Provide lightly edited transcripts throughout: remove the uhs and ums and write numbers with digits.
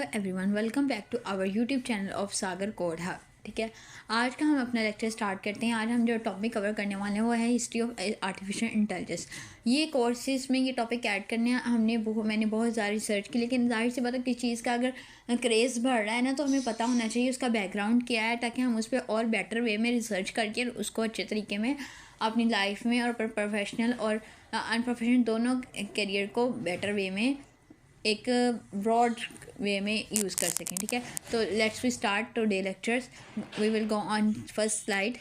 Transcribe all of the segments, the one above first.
Everyone, welcome back to our YouTube channel of Sagar code hub. ठीक है, आज का हम अपना लेक्चर स्टार्ट करते हैं। आज हम जो टॉपिक कवर करने वाले हैं वो है हिस्ट्री ऑफ आर्टिफिशियल इंटेलिजेंस। ये कोर्सेज में ये टॉपिक ऐड करने हैं मैंने बहुत ज़्यादा रिसर्च की, लेकिन जाहिर सी बात है किसी चीज़ का अगर क्रेज़ बढ़ रहा है ना, तो हमें पता होना चाहिए उसका बैकग्राउंड क्या है, ताकि हम उस पर और बेटर वे में रिसर्च करके उसको अच्छे तरीके में अपनी लाइफ में और प्रोफेशनल और अनप्रोफेशनल दोनों करियर को बेटर वे में एक ब्रॉड वे में यूज़ कर सकें। ठीक है, तो let's we start today lectures. We will go on first slide.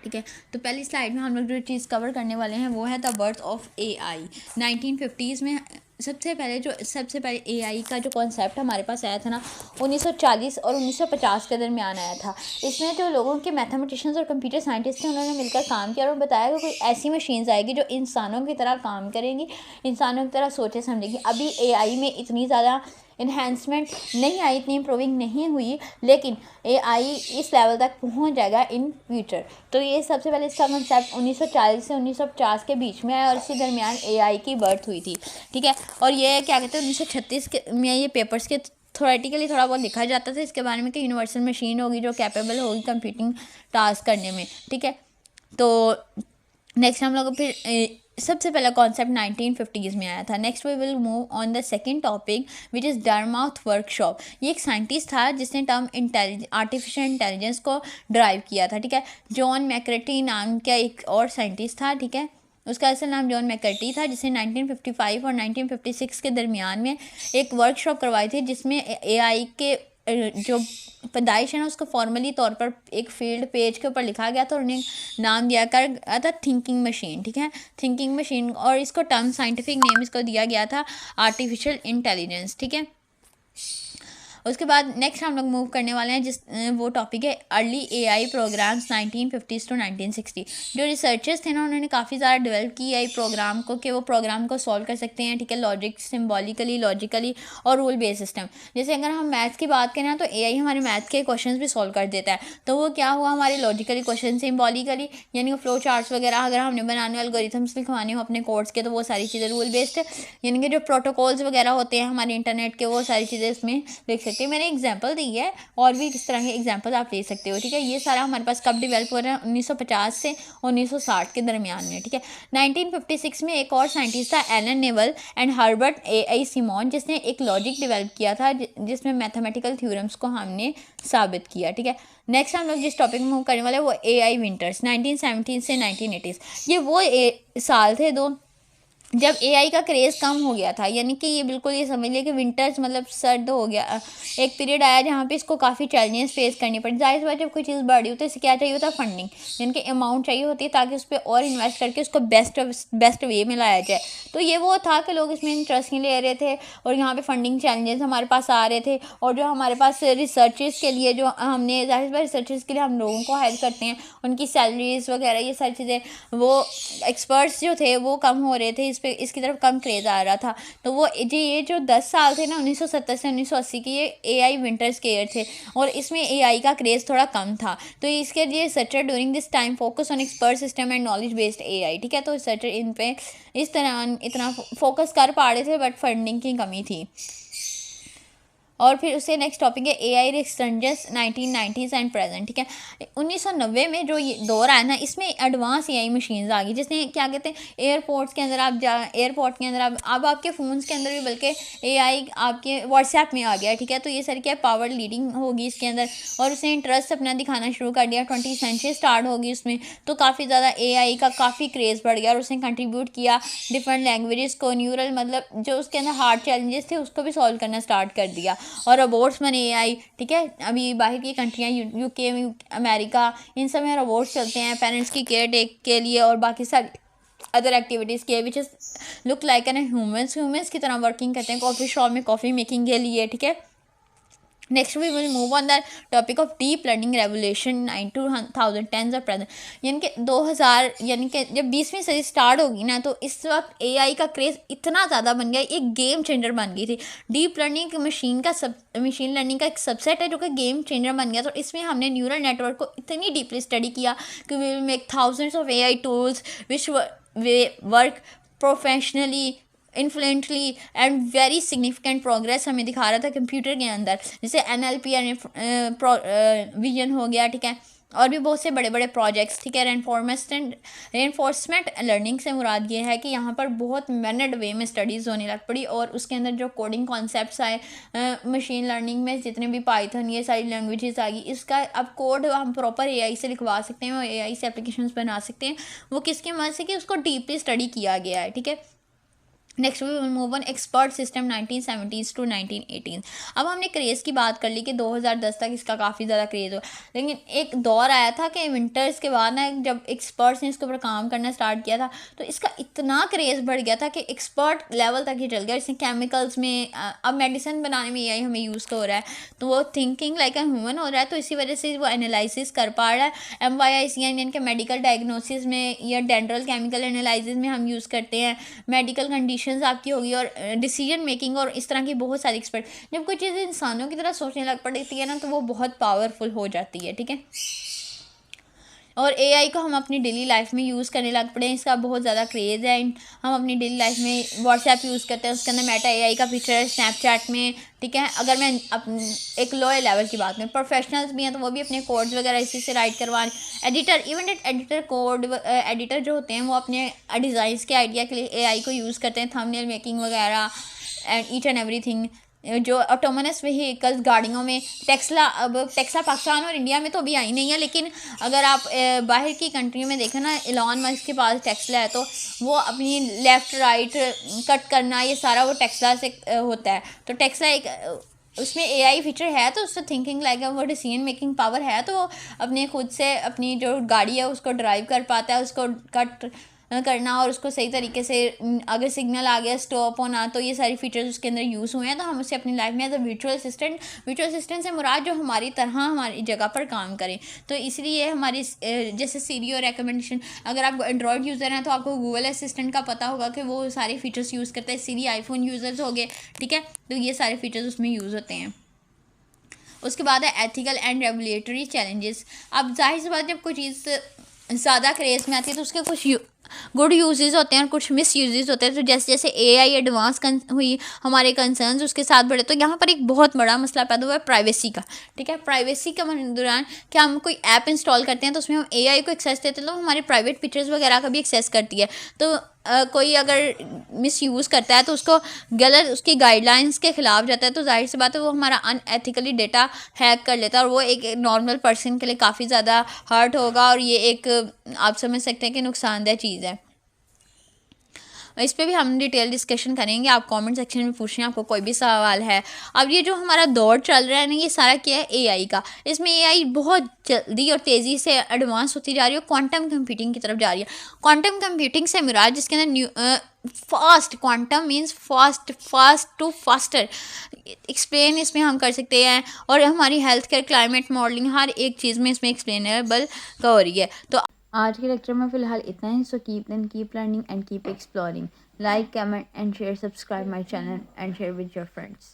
ठीक है, तो पहली स्लाइड में हम लोग जो चीज़ कवर करने वाले हैं वो है the birth of AI. 1950s में सबसे पहले एआई का जो कॉन्सेप्ट हमारे पास आया था ना, 1940 और 1950 के दरमियान आया था। इसमें जो लोगों के मैथमेटिशियंस और कंप्यूटर साइंटिस्ट थे, उन्होंने मिलकर काम किया और बताया कि कोई ऐसी मशीन्स आएगी जो इंसानों की तरह काम करेंगी, इंसानों की तरह सोचे समझेगी। अभी एआई में इतनी ज़्यादा इन्हेंसमेंट नहीं आई, इतनी इम्प्रूविंग नहीं हुई, लेकिन एआई इस लेवल तक पहुंच जाएगा इन फ्यूचर। तो ये सबसे पहले इसका कंसेप्ट 1940 से 1950 के बीच में आया और इसी दरमियान एआई की बर्थ हुई थी। ठीक है, और ये क्या कहते हैं 1936 में ये पेपर्स के थोरेटिकली थोड़ा बहुत लिखा जाता था इसके बारे में कि यूनिवर्सल मशीन होगी जो कैपेबल होगी कंप्यूटिंग टास्क करने में। ठीक है, तो नेक्स्ट हम लोग फिर सबसे पहला कॉन्सेप्ट 1950s में आया था। Next we will move on the second topic which is Dartmouth workshop. ये एक साइंटिस्ट था जिसने टर्म आर्टिफिशियल इंटेलिजेंस को ड्राइव किया था। ठीक है, जॉन मैकर्टी नाम का एक और साइंटिस्ट था। ठीक है, उसका असल नाम जॉन मैकर्टी था, जिसने 1955 और 1956 के दरमियान में एक वर्कशॉप करवाई थी, जिसमें एआई के जो पैदाइश है ना उसको फॉर्मली तौर पर एक फील्ड पेज के ऊपर लिखा गया था और उन्हें नाम दिया गया था थिंकिंग मशीन। ठीक है, थिंकिंग मशीन, और इसको टर्म साइंटिफिक नेम इसको दिया गया था आर्टिफिशियल इंटेलिजेंस। ठीक है, उसके बाद नेक्स्ट हम लोग मूव करने वाले हैं वो टॉपिक है early AI programmes 1950s to 1960। जो रिसर्चर्स थे ना, उन्होंने काफ़ी ज़्यादा डेवलप की एआई प्रोग्राम को कि वो प्रोग्राम को सॉल्व कर सकते हैं। ठीक है, लॉजिक, सिम्बॉलिकली, लॉजिकली और रूल बेस्ड सिस्टम। जैसे अगर हम मैथ्स की बात करें तो एआई हमारे मैथ्स के क्वेश्चन भी सॉल्व कर देता है। तो वो क्या हुआ, हमारे लॉजिकली क्वेश्चन, सिम्बॉलिकली यानी कि फ्लो चार्ट्स वगैरह अगर हमने बनाने, एल्गोरिथम्स लिखवाने हो अपने कोड्स के, तो वो सारी चीज़ें रूल बेस्ड है, यानी कि जो प्रोटोकॉल्स वगैरह होते हैं हमारे इंटरनेट के, वो सारी चीज़ें इसमें लिख सकते हैं। मैंने एग्जांपल दी है और भी किस तरह के एग्जांपल आप ले सकते हो। ठीक है, ये सारा हमारे पास कब डेवलप हो रहा है, 1950 से 1960 के दरमियान में। ठीक है, 1956 में एक और साइंटिस्ट था Allen Newell and Herbert A Simon, जिसने एक लॉजिक डेवलप किया था जिसमें मैथमेटिकल थ्योरम्स को हमने साबित किया। ठीक है, नेक्स्ट हम लोग जिस टॉपिक में मूव करने वाले हैं वो एआई विंटर्स 1970 से 1980। ये वो साल थे दो जब एआई का क्रेज़ कम हो गया था, यानी कि ये बिल्कुल ये समझ लिया कि विंटर्स मतलब सर्द हो गया। एक पीरियड आया जहाँ पे इसको काफ़ी चैलेंजेस फेस करनी पड़ी। जाहिर सी बात जब कोई चीज़ बढ़ी हो तो इसे क्या चाहिए होता है, फंडिंग, यानी कि अमाउंट चाहिए होती है ताकि उस पर और इन्वेस्ट करके उसको बेस्ट वे में लाया जाए। तो ये वो था कि लोग इसमें इंटरेस्ट नहीं ले रहे थे और यहाँ पर फंडिंग चैलेंजेस हमारे पास आ रहे थे। और जो हमारे पास रिसर्चेस के लिए जो हमने जाहिर सी बात रिसर्चेस के लिए हम लोगों को हायर करते हैं, उनकी सैलरीज वगैरह ये सारी चीज़ें, वो एक्सपर्ट्स जो थे वो कम हो रहे थे, इसकी तरफ कम क्रेज़ आ रहा था। तो वो ये जो 10 साल थे ना, 1970 से 1980 की, ये एआई विंटर्स के ईयर थे और इसमें एआई का क्रेज़ थोड़ा कम था। तो इसके लिए researcher during this time focus on expert system and knowledge based AI. ठीक है, तो रिसर्चर इन पे इस तरह इतना फोकस कर पा रहे थे, बट फंडिंग की कमी थी। और फिर उससे नेक्स्ट टॉपिक है AI researchers 1990s and present. ठीक है, 1990 में जो ये दौर आया ना, इसमें एडवांस एआई मशीन्स आ गई, जिसने क्या कहते हैं एयरपोर्ट के अंदर एयरपोर्ट के अंदर अब आपके फ़ोन्स के अंदर भी बल्कि एआई आपके व्हाट्सएप में आ गया। ठीक है, तो ये सारी क्या पावर लीडिंग होगी इसके अंदर, और उसने इंटरेस्ट अपना दिखाना शुरू कर दिया। 20th सेंचुरी स्टार्ट होगी उसमें, तो काफ़ी ज़्यादा एआई का काफ़ी क्रेज़ बढ़ गया और उसने कंट्रीब्यूट किया डिफरेंट लैंग्वेजेस को, न्यूरल मतलब जो उसके अंदर हार्ड चैलेंजेस थे उसको भी सॉल्व करना स्टार्ट कर दिया। और रोबोट्स बने एआई। ठीक है, अभी बाहर की कंट्रियाँ यूके, अमेरिका, इन सब में रोबोट्स चलते हैं पेरेंट्स की केयर टेक के लिए और बाकी सारी अदर एक्टिविटीज़ के, which is look like an humans की तरह वर्किंग करते हैं कॉफ़ी शॉप में कॉफ़ी मेकिंग के लिए। ठीक है, next we will move on the topic of deep learning revolution 2010s और प्रेजेंट, यानी कि 2000, यानी कि जब 20वीं सदी स्टार्ट होगी ना, तो इस वक्त एआई का क्रेज़ इतना ज़्यादा बन गया, एक गेम चेंजर बन गई थी। डीप लर्निंग मशीन लर्निंग का एक सबसेट है जो कि गेम चेंजर बन गया। तो इसमें हमने न्यूरल नेटवर्क को इतनी डीपली स्टडी किया कि we will make thousands of AI tools which work professionally influently and very significant progress हमें दिखा रहा था कंप्यूटर के अंदर, जैसे NLP विजन हो गया, ठीक है, और भी बहुत से बड़े बड़े प्रोजेक्ट्स, ठीक है। रेनफोर्समेंट लर्निंग से मुराद ये है कि यहाँ पर बहुत मैनर्ड वे में स्टडीज़ होने लग पड़ी, और उसके अंदर जो कोडिंग कॉन्सेप्ट्स आए, मशीन लर्निंग में जितने भी पाइथन ये सारी लैंग्वेजेस आ गई, इसका अब कोड हम प्रॉपर AI से लिखवा सकते हैं और AI से एप्लीकेशंस बना सकते हैं। वो किसकी मदद से कि उसको डीपली स्टडी किया गया है, ठीक है। Next we will move on expert system 1970s to 1918। अब हमने क्रेज़ की बात कर ली कि 2010 तक इसका काफ़ी ज़्यादा क्रेज़ हो, लेकिन एक दौर आया था कि विंटर्स के बाद ना, जब एक्सपर्ट्स ने इसके ऊपर काम करना स्टार्ट किया था, तो इसका इतना क्रेज़ बढ़ गया था कि एक्सपर्ट लेवल तक ही चल गया। जैसे केमिकल्स में अब मेडिसिन बनाने में AI हमें यूज़ हो रहा है, तो वो थिंकिंग लाइक अ ह्यूमन हो रहा है, तो इसी वजह से वो एनालिसिस कर पा रहा है। MYIC यानी के मेडिकल डायग्नोसिस में या डेंटल केमिकल एनालिसिस में हम यूज़ करते हैं। मेडिकल कंडीशंस आपकी होगी और डिसीजन मेकिंग और इस तरह की बहुत सारी एक्सपर्ट, जब कोई चीज़ इंसानों की तरह सोचने लग पड़ती है ना, तो वो बहुत पावरफुल हो जाती है, ठीक है। और AI को हम अपनी डेली लाइफ में यूज़ करने लग पड़े हैं, इसका बहुत ज़्यादा क्रेज़ है। हम अपनी डेली लाइफ में व्हाट्सएप यूज़ करते हैं, उसके अंदर मेटा AI का फीचर है, स्नैपचैट में, ठीक है। अगर मैं एक लोअर लेवल की बात में, प्रोफेशनल्स भी हैं तो वो भी अपने कोड्स वगैरह इसी से राइट करवा रहे। Editor, even editor code editor जो होते हैं वो अपने डिज़ाइंस के आइडिया के लिए AI को यूज़ करते हैं, थंबनेल मेकिंग वगैरह एंड ईच एंड एवरीथिंग। जो ऑटोमोनस व्हीकल्स गाड़ियों में, टेक्सला, अब टेक्सला पाकिस्तान और इंडिया में तो अभी आई नहीं है, लेकिन अगर आप बाहर की कंट्री में देखें ना, एलॉन मस्क के पास टेक्सला है, तो वो अपनी लेफ़्ट राइट कट करना ये सारा वो टेक्सला से होता है। तो टेक्सला एक उसमें AI फीचर है, तो उससे थिंकिंग लाइक वो डिसीजन मेकिंग पावर है, तो वो अपने खुद से अपनी जो गाड़ी है उसको ड्राइव कर पाता है, उसको कट करना और उसको सही तरीके से, अगर सिग्नल आ गया स्टॉप होना, तो ये सारी फीचर्स उसके अंदर यूज़ हुए हैं। तो हम उसे अपनी लाइफ में एज अ वर्चुअल असिस्टेंट से मुराद जो हमारी तरह हमारी जगह पर काम करें। तो इसलिए हमारी जैसे सीरी और रिकमेंडेशन, अगर आप एंड्रॉयड यूज़र हैं तो आपको गूगल असिस्टेंट का पता होगा कि वो सारे फीचर्स यूज़ करता है। सीरी आईफोन यूज़र्स हो गए, ठीक है, तो ये सारे फीचर्स उसमें यूज़ होते हैं। उसके बाद है एथिकल एंड रेगुलेटरी चैलेंजेस। अब जाहिर सी बात, जब कोई चीज़ ज़्यादा क्रेज़ में आती है तो उसके कुछ गुड यूजेस होते हैं और कुछ मिस यूजेस होते हैं। तो जैसे जैसे AI एडवांस हुई, हमारे कंसर्न्स उसके साथ बढ़े, तो यहाँ पर एक बहुत बड़ा मसला पैदा हुआ है प्राइवेसी का, ठीक है। प्राइवेसी के दौरान क्या हम कोई ऐप इंस्टॉल करते हैं तो उसमें हम AI को एक्सेस देते हैं, तो हमारे प्राइवेट पिक्चर्स वगैरह का भी एक्सेस करती है। तो कोई अगर मिस यूज़ करता है तो उसको गलत, उसकी गाइडलाइंस के ख़िलाफ़ जाता है, तो जाहिर सी बात है वो हमारा अनएथिकली डेटा हैक कर लेता है, और वो एक नॉर्मल पर्सन के लिए काफ़ी ज़्यादा हर्ट होगा, और ये एक आप समझ सकते हैं कि नुकसानदेह चीज़ है। इस पे भी हम डिटेल डिस्कशन करेंगे। आप कमेंट सेक्शन में पूछें, आपको कोई भी सवाल है। अब ये जो हमारा दौर चल रहा है ना, ये सारा क्या है, AI का। इसमें AI बहुत जल्दी और तेज़ी से एडवांस होती जा रही है, क्वांटम कंप्यूटिंग की तरफ जा रही है। क्वांटम कंप्यूटिंग से मुराद जिसके अंदर fast, quantum means fast, fast to faster explain इसमें हम कर सकते हैं, और हमारी हेल्थ केयर, क्लाइमेट मॉडलिंग, हर एक चीज़ में इसमें एक्सप्लेनेबल हो रही है। तो आज के लेक्चर में फ़िलहाल इतना ही। So keep learning and keep exploring. Like, comment and share, subscribe my channel and share with your friends.